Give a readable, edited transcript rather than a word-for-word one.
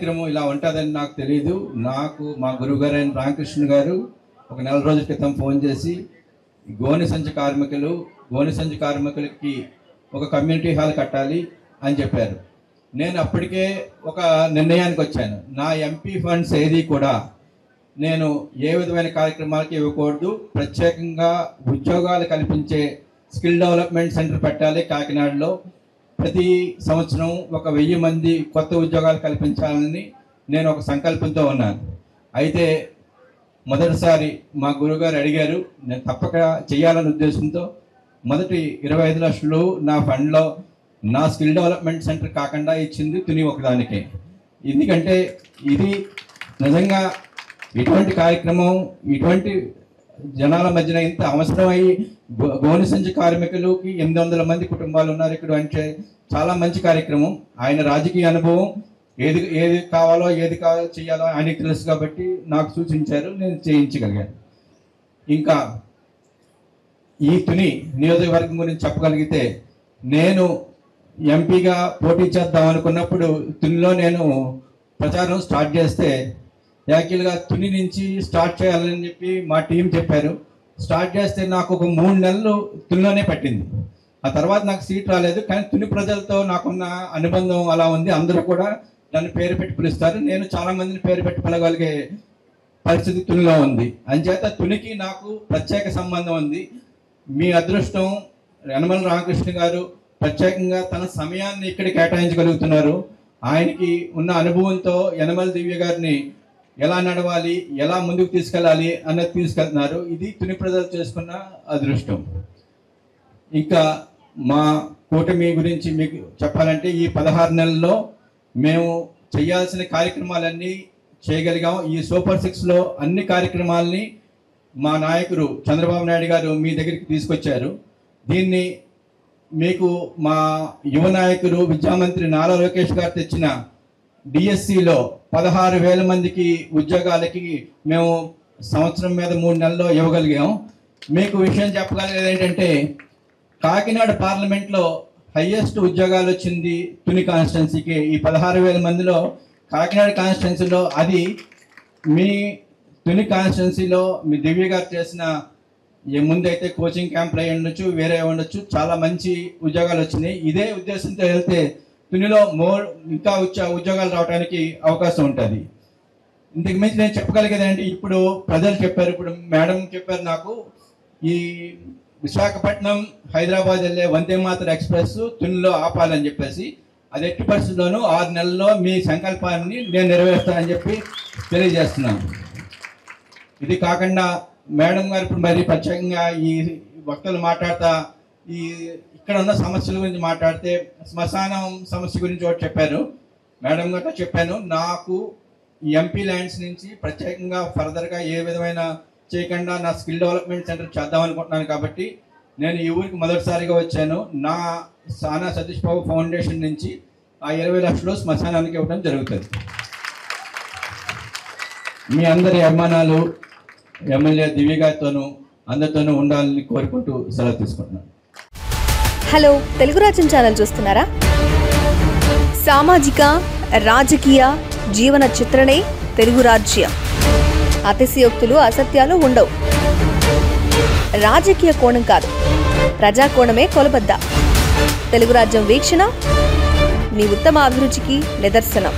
కార్యక్రమం ఇలా ఉంటుందని నాకు తెలియదు. నాకు మా గురువుగారైన రామకృష్ణ గారు ఒక నెల రోజుల క్రితం ఫోన్ చేసి గోనె సంచి కార్మికులకి ఒక కమ్యూనిటీ హాల్ కట్టాలి అని చెప్పారు. నేను అప్పటికే ఒక నిర్ణయానికి వచ్చాను. నా ఎంపీ ఫండ్స్ ఏది కూడా నేను ఏ విధమైన కార్యక్రమాలకి ఇవ్వకూడదు. ప్రత్యేకంగా ఉద్యోగాలు కల్పించే స్కిల్ డెవలప్మెంట్ సెంటర్ పెట్టాలి కాకినాడలో. ప్రతి సంవత్సరం 1000 మంది కొత్త ఉద్యోగాలు కల్పించాలని నేను ఒక సంకల్పంతో ఉన్నాను. అయితే మొదటిసారి మా గురువుగారు అడిగారు, నేను తప్పక చేయాలనే ఉద్దేశంతో మొదటి 25 లక్షలు నా ఫండ్లో నా స్కిల్ డెవలప్మెంట్ సెంటర్ కాకుండా ఇచ్చింది తుని ఒకదానికే. ఎందుకంటే ఇది నిజంగా ఇటువంటి కార్యక్రమం, ఇటువంటి జనాల మధ్యన ఇంత అవసరమై గోనె సంచి కార్మికులకి 800 మంది కుటుంబాలు ఉన్నారు ఇక్కడ అంటే చాలా మంచి కార్యక్రమం. ఆయన రాజకీయ అనుభవం, ఏది కావాలో చేయాలో ఆయనకి తెలుసు కాబట్టి నాకు సూచించారు, నేను చేయించగలిగాను. ఇంకా ఈ తుని నియోజకవర్గం గురించి చెప్పగలిగితే, నేను ఎంపీగా పోటీ చేద్దాం అనుకున్నప్పుడు తునిలో నేను ప్రచారం స్టార్ట్ చేస్తే యాక్చువల్గా తుని నుంచి స్టార్ట్ చేయాలని చెప్పి మా టీం చెప్పారు. స్టార్ట్ చేస్తే నాకు ఒక 3 నెలలు తునిలోనే పట్టింది. ఆ తర్వాత నాకు సీట్ రాలేదు. కానీ తుని ప్రజలతో నాకున్న అనుబంధం అలా ఉంది. అందరూ కూడా నన్ను పేరు పెట్టి పిలుస్తారు. నేను చాలామందిని పేరు పెట్టి పిలవగలిగే పరిస్థితి తునిలో ఉంది. అంచేత తునికి నాకు ప్రత్యేక సంబంధం ఉంది. మీ అదృష్టం, యనమల రామకృష్ణ గారు ప్రత్యేకంగా తన సమయాన్ని ఇక్కడ కేటాయించగలుగుతున్నారు. ఆయనకి ఉన్న అనుభవంతో యనమల దివ్య గారిని ఎలా నడవాలి, ఎలా ముందుకు తీసుకెళ్ళాలి అన్నది తీసుకెళ్తున్నారు. ఇది తుని ప్రజలు చేసుకున్న అదృష్టం. ఇంకా మా కూటమి గురించి మీకు చెప్పాలంటే, ఈ 16 నెలల్లో మేము చేయాల్సిన కార్యక్రమాలన్నీ చేయగలిగాం. ఈ సూపర్ 6లో అన్ని కార్యక్రమాలని మా నాయకుడు చంద్రబాబు నాయుడు గారు మీ దగ్గరికి తీసుకొచ్చారు. దీన్ని మీకు మా యువ నాయకుడు విద్యామంత్రి నారా లోకేష్ గారు తెచ్చిన డిఎస్సిలో 16,000 మందికి ఉద్యోగాలకి మేము సంవత్సరం మీద 3 నెలల్లో ఇవ్వగలిగాం. మీకు విషయం చెప్పగలిగేది ఏంటంటే, కాకినాడ పార్లమెంట్లో హైయెస్ట్ ఉద్యోగాలు వచ్చింది తుని కాన్స్టిట్యున్సీకి. ఈ 16,000 మందిలో కాకినాడ కాన్స్టిట్యున్సీలో, అది మీ తుని కాన్స్టిట్యున్సీలో మీ దివ్య గారు చేసిన ముందైతే కోచింగ్ క్యాంప్లు అయి ఉండొచ్చు, వేరే ఉండొచ్చు, చాలా మంచి ఉద్యోగాలు వచ్చినాయి. ఇదే ఉద్దేశంతో వెళ్తే తునిలో ఇంకా ఉద్యోగాలు రావడానికి అవకాశం ఉంటుంది. ఇంతకు మించి నేను చెప్పగలిగేది అంటే, ఇప్పుడు ప్రజలు చెప్పారు, ఇప్పుడు మేడం చెప్పారు నాకు, ఈ విశాఖపట్నం హైదరాబాద్ వెళ్ళే వందే మాతర ఎక్స్ప్రెస్ తునిలో ఆపాలని చెప్పేసి, అది ఎట్టి పరిస్థితుల్లోనూ 6 నెలల్లో మీ సంకల్పాన్ని నేను నెరవేరుస్తానని చెప్పి తెలియజేస్తున్నాను. ఇది కాకుండా మేడం గారు ఇప్పుడు మరి ప్రత్యేకంగా ఈ వక్తలు మాట్లాడతా ఇక్కడ ఉన్న సమస్యల గురించి మాట్లాడితే, శ్మశానం సమస్య గురించి ఒకటి చెప్పారు. మేడం గారితో చెప్పాను, నాకు ఎంపీ ల్యాండ్స్ నుంచి ప్రత్యేకంగా ఫర్దర్గా ఏ విధమైన చేయకుండా నా స్కిల్ డెవలప్మెంట్ సెంటర్ చేద్దాం అనుకుంటున్నాను. కాబట్టి నేను ఈ ఊరికి మొదటిసారిగా వచ్చాను. నా సానా సతీష్ బాబు ఫౌండేషన్ నుంచి ఆ 20 లక్షలు శ్మశానానికి ఇవ్వడం జరుగుతుంది. మీ అందరి అభిమానాలు ఎమ్మెల్యే దివ్య గారితోనూ అందరితోనూ ఉండాలని కోరుకుంటూ సెలవు తీసుకుంటున్నాను. హలో, తెలుగు రాజ్యం ఛానల్ చూస్తున్నారా? సామాజిక రాజకీయ జీవన చిత్రణే తెలుగు రాజ్యం. అతిశయోక్తులు అసత్యాలు ఉండవు. రాజకీయ కోణం కాదు, ప్రజా కోణమే కొలబద్ద. తెలుగు రాజ్యం వీక్షణ మీ ఉత్తమ అభిరుచికి నిదర్శనం.